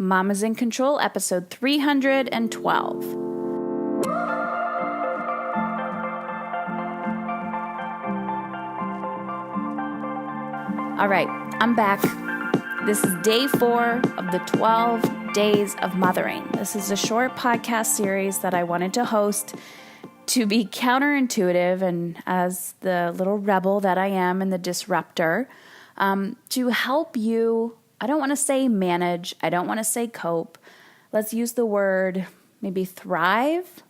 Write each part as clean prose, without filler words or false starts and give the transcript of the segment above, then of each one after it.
Mama's in Control, episode 312. All right, I'm back. This is day 4 of the 12 days of mothering. This is a short podcast series that I wanted to host to be counterintuitive and as the little rebel that I am and the disruptor, to help you, I don't want to say manage, I don't want to say cope. Let's use the word maybe thrive.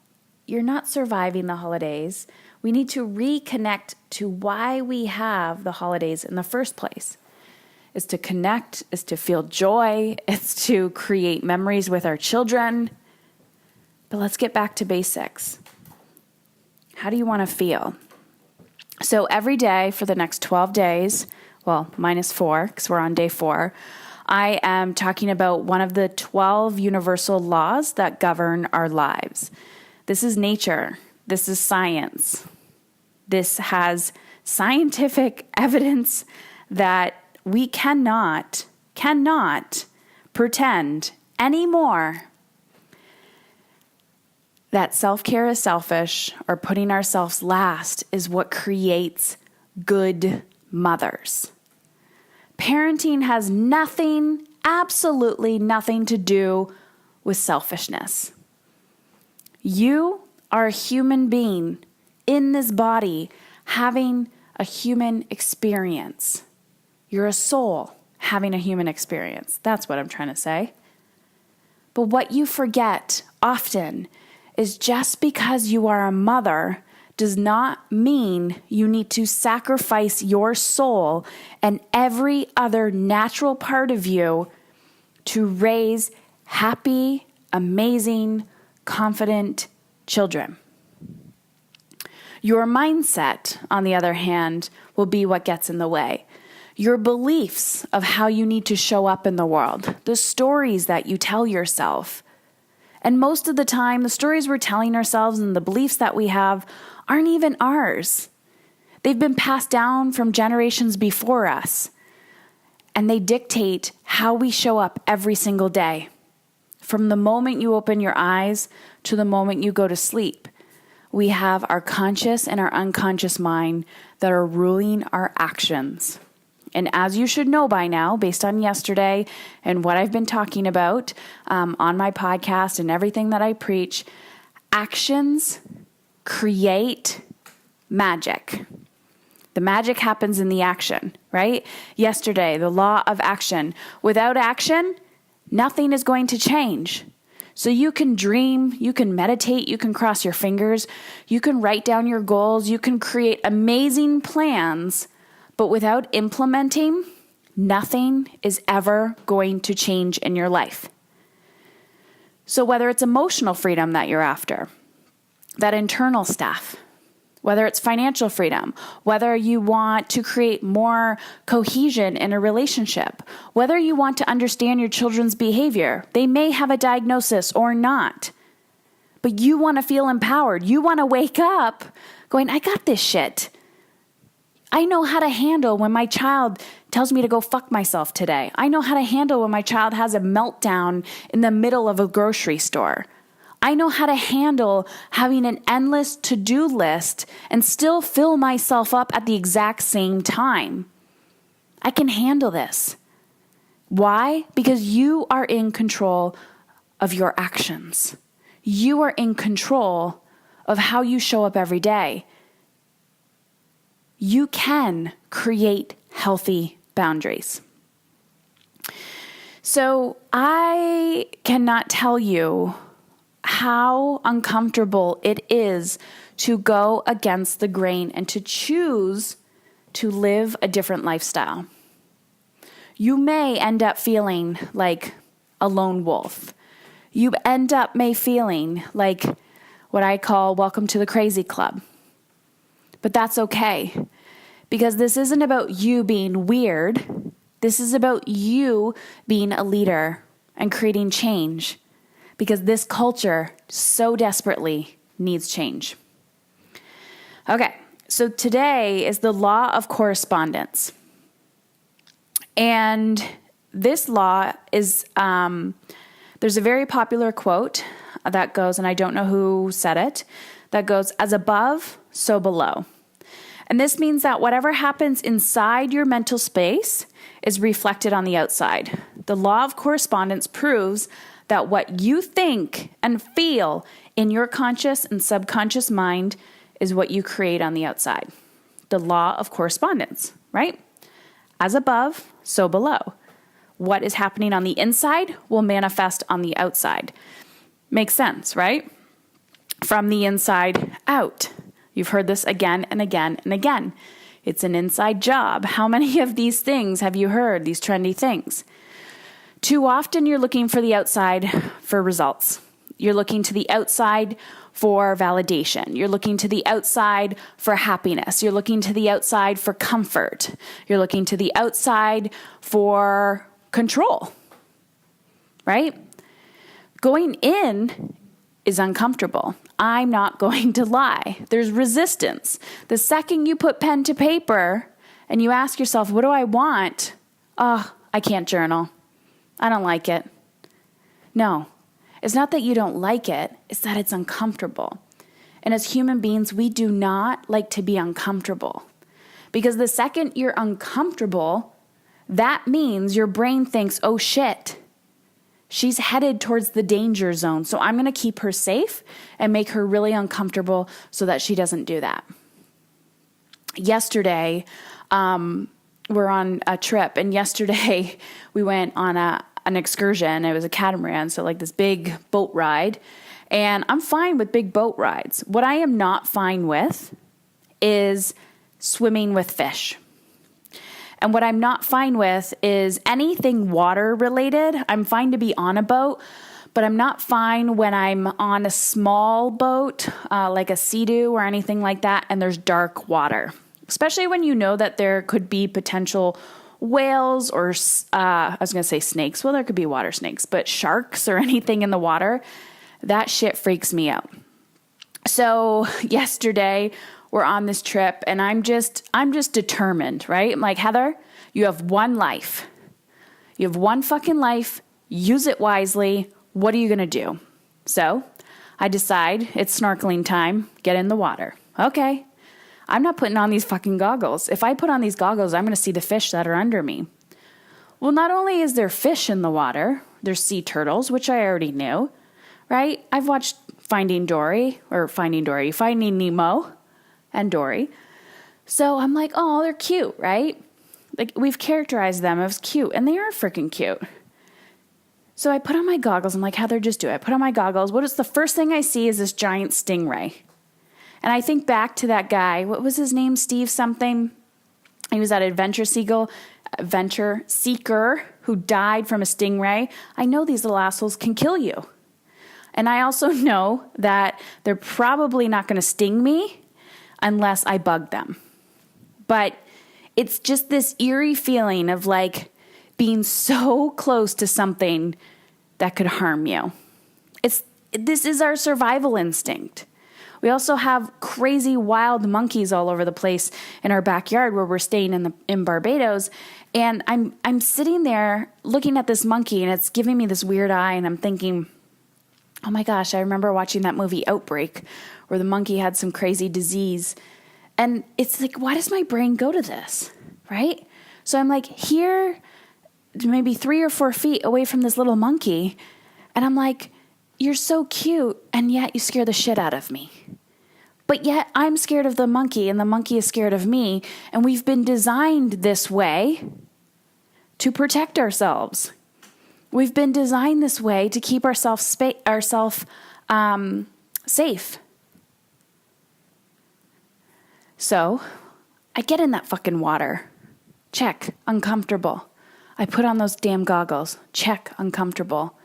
You're not surviving the holidays. We need to reconnect to why we have the holidays in the first place. It's to connect, it's to feel joy, it's to create memories with our children. But let's get back to basics. How do you want to feel? So every day for the next 12 days, well, minus 4 because we're on day 4, I am talking about one of the 12 universal laws that govern our lives. This is nature. This is science. This has scientific evidence that we cannot pretend anymore that self-care is selfish or putting ourselves last is what creates good mothers. Parenting has nothing, absolutely nothing to do with selfishness. You are a human being in this body having a human experience. You're a soul having a human experience. That's what I'm trying to say. But what you forget often is just because you are a mother does not mean you need to sacrifice your soul and every other natural part of you to raise happy, amazing, confident children. Your mindset, on the other hand, will be what gets in the way. Your beliefs of how you need to show up in the world, the stories that you tell yourself. And most of the time, the stories we're telling ourselves and the beliefs that we have aren't even ours. They've been passed down from generations before us, and they dictate how we show up every single day. From the moment you open your eyes to the moment you go to sleep, we have our conscious and our unconscious mind that are ruling our actions. And as you should know by now, based on yesterday and what I've been talking about on my podcast and everything that I preach, actions create magic. The magic happens in the action, right? Yesterday, the law of action. Without action, nothing is going to change. So you can dream, you can meditate, you can cross your fingers, you can write down your goals, you can create amazing plans, but without implementing, nothing is ever going to change in your life. So whether it's emotional freedom that you're after, that internal stuff, whether it's financial freedom, whether you want to create more cohesion in a relationship, whether you want to understand your children's behavior, they may have a diagnosis or not, but you want to feel empowered. You want to wake up going, I got this shit. I know how to handle when my child tells me to go fuck myself today. I know how to handle when my child has a meltdown in the middle of a grocery store. I know how to handle having an endless to-do list and still fill myself up at the exact same time. I can handle this. Why? Because you are in control of your actions. You are in control of how you show up every day. You can create healthy boundaries. So I cannot tell you how uncomfortable it is to go against the grain and to choose to live a different lifestyle. You may end up feeling like a lone wolf. You end up feeling like what I call welcome to the crazy club. But that's okay, because this isn't about you being weird. This is about you being a leader and creating change, because this culture so desperately needs change. Okay, so today is the Law of Correspondence. And this law is, there's a very popular quote that goes, and I don't know who said it, that goes, as above, so below. And this means that whatever happens inside your mental space is reflected on the outside. The law of correspondence proves that what you think and feel in your conscious and subconscious mind is what you create on the outside. The law of correspondence, right? As above, so below. What is happening on the inside will manifest on the outside. Makes sense, right? From the inside out. You've heard this again and again and again. It's an inside job. How many of these things have you heard, these trendy things? Too often you're looking for the outside for results. You're looking to the outside for validation. You're looking to the outside for happiness. You're looking to the outside for comfort. You're looking to the outside for control, right? Going in is uncomfortable. I'm not going to lie. There's resistance. The second you put pen to paper and you ask yourself, what do I want? Oh, I can't journal. I don't like it. No, it's not that you don't like it. It's that it's uncomfortable. And as human beings, we do not like to be uncomfortable. Because the second you're uncomfortable, that means your brain thinks, oh shit, she's headed towards the danger zone. So I'm going to keep her safe and make her really uncomfortable so that she doesn't do that. Yesterday, we're on a trip, and yesterday we went on an excursion. It was a catamaran, so like this big boat ride. And I'm fine with big boat rides. What I am not fine with is swimming with fish. And what I'm not fine with is anything water related. I'm fine to be on a boat, but I'm not fine when I'm on a small boat, like a Sea-Doo or anything like that, and there's dark water. Especially when you know that there could be potential whales or, I was going to say snakes. Well, there could be water snakes, but sharks or anything in the water, that shit freaks me out. So yesterday we're on this trip and I'm just determined, right? I'm like, Heather, you have one life. You have one fucking life. Use it wisely. What are you going to do? So I decide it's snorkeling time. Get in the water. Okay. I'm not putting on these fucking goggles. If I put on these goggles, I'm going to see the fish that are under me. Well, not only is there fish in the water, there's sea turtles, which I already knew, right? I've watched Finding Nemo and Dory. So I'm like, oh, they're cute, right? Like we've characterized them as cute, and they are freaking cute. So I put on my goggles. I'm like, Heather, just do it. I put on my goggles. What is the first thing I see is this giant stingray. And I think back to that guy, what was his name? Steve something. He was that adventure seeker who died from a stingray. I know these little assholes can kill you. And I also know that they're probably not going to sting me unless I bug them. But it's just this eerie feeling of like being so close to something that could harm you. This is our survival instinct. We also have crazy wild monkeys all over the place in our backyard where we're staying in Barbados. And I'm sitting there looking at this monkey and it's giving me this weird eye, and I'm thinking, oh my gosh, I remember watching that movie Outbreak where the monkey had some crazy disease. And it's like, why does my brain go to this, right? So I'm like here, maybe 3 or 4 feet away from this little monkey. And I'm like, you're so cute, and yet you scare the shit out of me. But yet I'm scared of the monkey, and the monkey is scared of me. And we've been designed this way to protect ourselves. We've been designed this way to keep ourselves safe. So I get in that fucking water. Check, uncomfortable. I put on those damn goggles. Check, uncomfortable.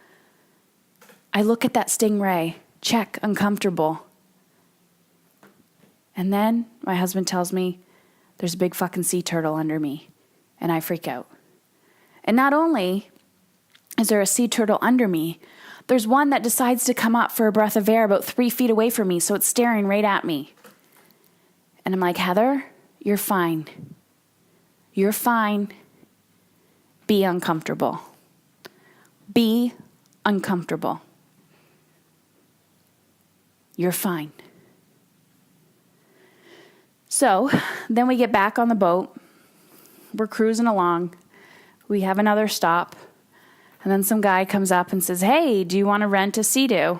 I look at that stingray. Check, uncomfortable. And then my husband tells me there's a big fucking sea turtle under me, and I freak out. And not only is there a sea turtle under me, there's one that decides to come up for a breath of air about 3 feet away from me, so it's staring right at me. And I'm like, Heather, you're fine. You're fine. Be uncomfortable. Be uncomfortable. You're fine. So then we get back on the boat. We're cruising along. We have another stop. And then some guy comes up and says, hey, do you want to rent a Sea-Doo?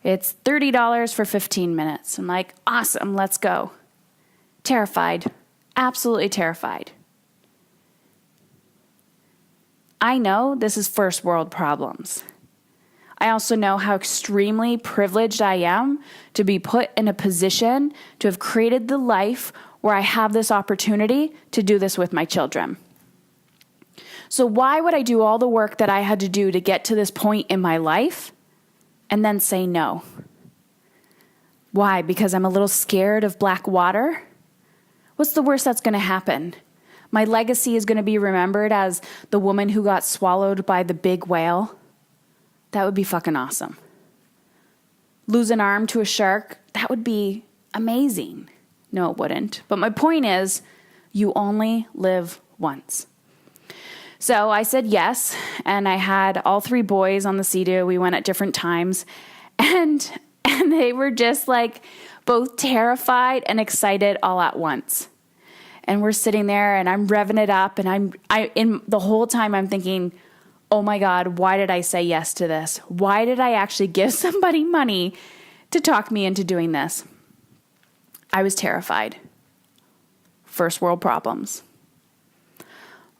It's $30 for 15 minutes. I'm like, awesome, let's go. Terrified. Absolutely terrified. I know this is first world problems. I also know how extremely privileged I am to be put in a position to have created the life where I have this opportunity to do this with my children. So why would I do all the work that I had to do to get to this point in my life and then say no? Why? Because I'm a little scared of black water? What's the worst that's going to happen? My legacy is going to be remembered as the woman who got swallowed by the big whale. That would be fucking awesome. Lose an arm to a shark, that would be amazing. No, it wouldn't. But my point is, you only live once. So I said yes, and I had all 3 boys on the Sea-Doo. We went at different times, and they were just like both terrified and excited all at once. And we're sitting there, and I'm revving it up, and in the whole time I'm thinking, oh my God, why did I say yes to this? Why did I actually give somebody money to talk me into doing this? I was terrified. First world problems.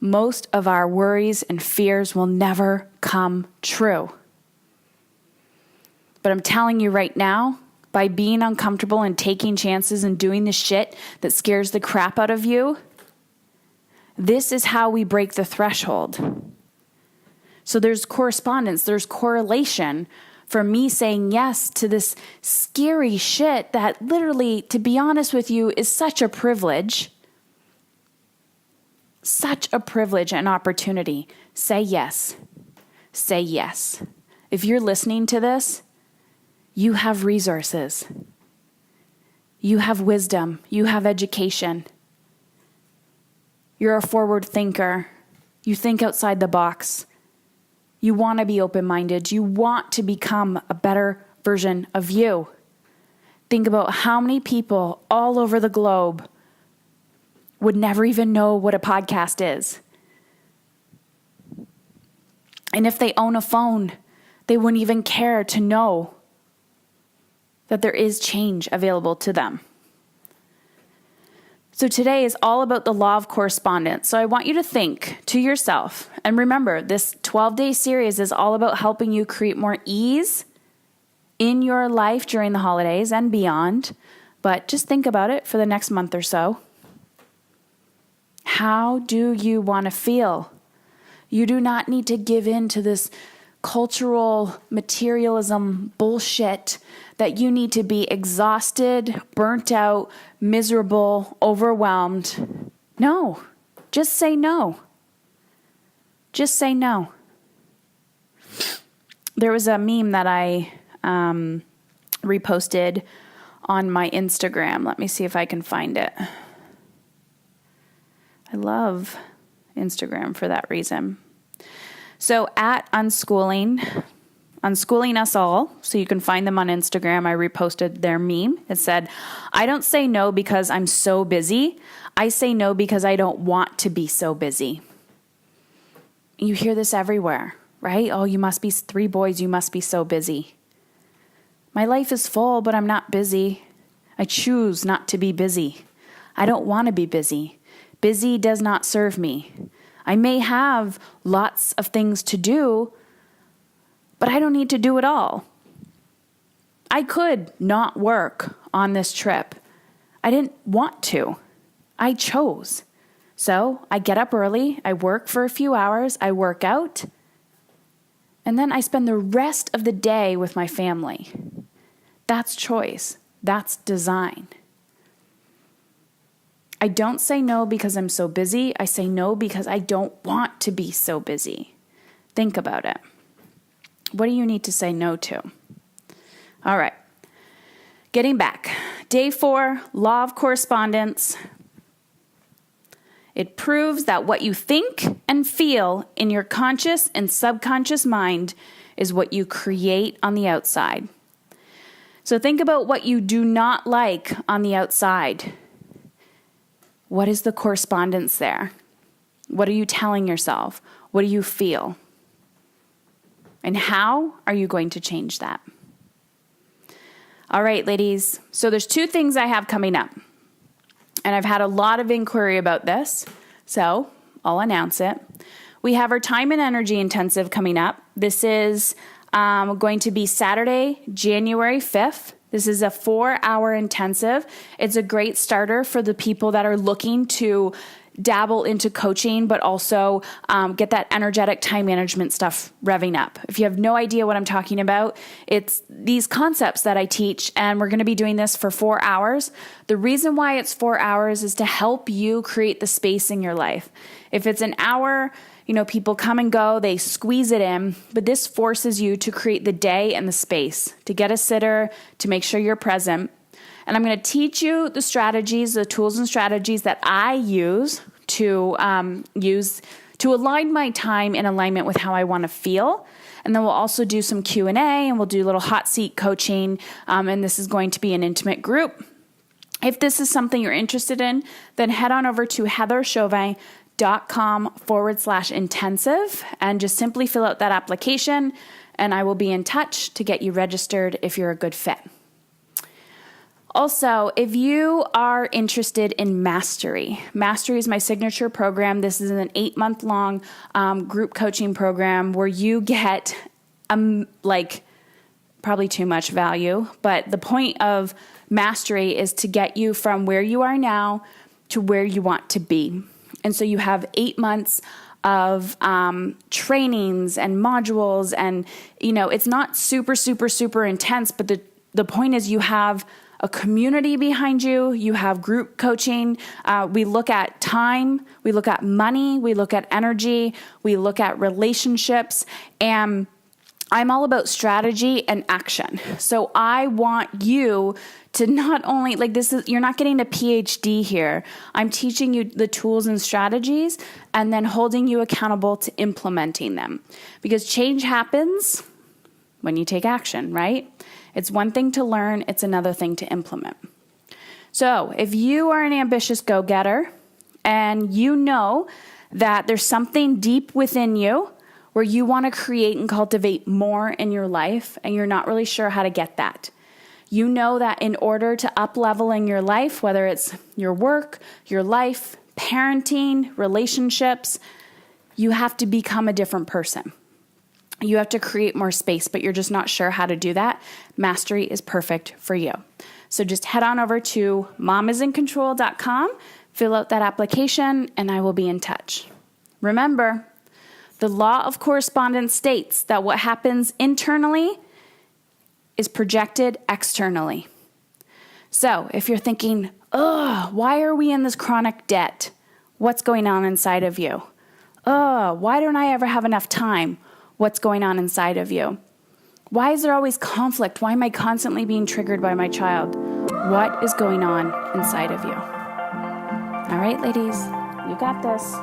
Most of our worries and fears will never come true. But I'm telling you right now, by being uncomfortable and taking chances and doing the shit that scares the crap out of you, this is how we break the threshold. So there's correspondence, there's correlation for me saying yes to this scary shit that literally, to be honest with you, is such a privilege. Such a privilege and opportunity. Say yes. Say yes. If you're listening to this, you have resources. You have wisdom. You have education. You're a forward thinker. You think outside the box. You want to be open-minded. You want to become a better version of you. Think about how many people all over the globe would never even know what a podcast is. And if they own a phone, they wouldn't even care to know that there is change available to them. So today is all about the law of correspondence. So I want you to think to yourself, and remember, this 12-day series is all about helping you create more ease in your life during the holidays and beyond. But just think about it for the next month or so. How do you want to feel? You do not need to give in to this cultural materialism bullshit that you need to be exhausted, burnt out, miserable, overwhelmed. No, just say no. Just say no. There was a meme that I reposted on my Instagram. Let me see if I can find it. I love Instagram for that reason. So at Unschooling Us All, so you can find them on Instagram, I reposted their meme. It said, I don't say no because I'm so busy. I say no because I don't want to be so busy. You hear this everywhere, right? Oh, you must be 3 boys. You must be so busy. My life is full, but I'm not busy. I choose not to be busy. I don't want to be busy. Busy does not serve me. I may have lots of things to do, but I don't need to do it all. I could not work on this trip. I didn't want to. I chose. So I get up early, I work for a few hours, I work out, and then I spend the rest of the day with my family. That's choice. That's design. I don't say no because I'm so busy. I say no because I don't want to be so busy. Think about it. What do you need to say no to? All right. Getting back. Day 4, law of correspondence. It proves that what you think and feel in your conscious and subconscious mind is what you create on the outside. So think about what you do not like on the outside. What is the correspondence there? What are you telling yourself? What do you feel? And how are you going to change that? All right, ladies. So there's 2 things I have coming up. And I've had a lot of inquiry about this, so I'll announce it. We have our time and energy intensive coming up. This is going to be Saturday, January 5th. This is a 4-hour intensive. It's a great starter for the people that are looking to dabble into coaching, but also get that energetic time management stuff revving up. If you have no idea what I'm talking about, it's these concepts that I teach, and we're going to be doing this for 4 hours. The reason why it's 4 hours is to help you create the space in your life. If it's an hour, people come and go, they squeeze it in, but this forces you to create the day and the space, to get a sitter, to make sure you're present. And I'm going to teach you the strategies, the tools and strategies that I use to align my time in alignment with how I want to feel. And then we'll also do some Q&A, and we'll do a little hot seat coaching. And this is going to be an intimate group. If this is something you're interested in, then head on over to heatherchauvin.com/intensive and just simply fill out that application, and I will be in touch to get you registered if you're a good fit. Also, if you are interested in Mastery is my signature program. This is an 8-month-long group coaching program where you get probably too much value, but the point of Mastery is to get you from where you are now to where you want to be. And so you have 8 months of trainings and modules, and it's not super, super, super intense, but the point is you have a community behind you. You have group coaching. We look at time. We look at money. We look at energy. We look at relationships. And I'm all about strategy and action. So I want you to not only, you're not getting a PhD here. I'm teaching you the tools and strategies and then holding you accountable to implementing them. Because change happens when you take action, right? It's one thing to learn, it's another thing to implement. So if you are an ambitious go-getter and you know that there's something deep within you where you want to create and cultivate more in your life and you're not really sure how to get that, you know that in order to up-level in your life, whether it's your work, your life, parenting, relationships, you have to become a different person. You have to create more space, but you're just not sure how to do that. Mastery is perfect for you. So just head on over to momisincontrol.com, fill out that application, and I will be in touch. Remember, the law of correspondence states that what happens internally is projected externally. So if you're thinking, why are we in this chronic debt? What's going on inside of you? Why don't I ever have enough time? What's going on inside of you? Why is there always conflict? Why am I constantly being triggered by my child? What is going on inside of you? All right, ladies, you got this.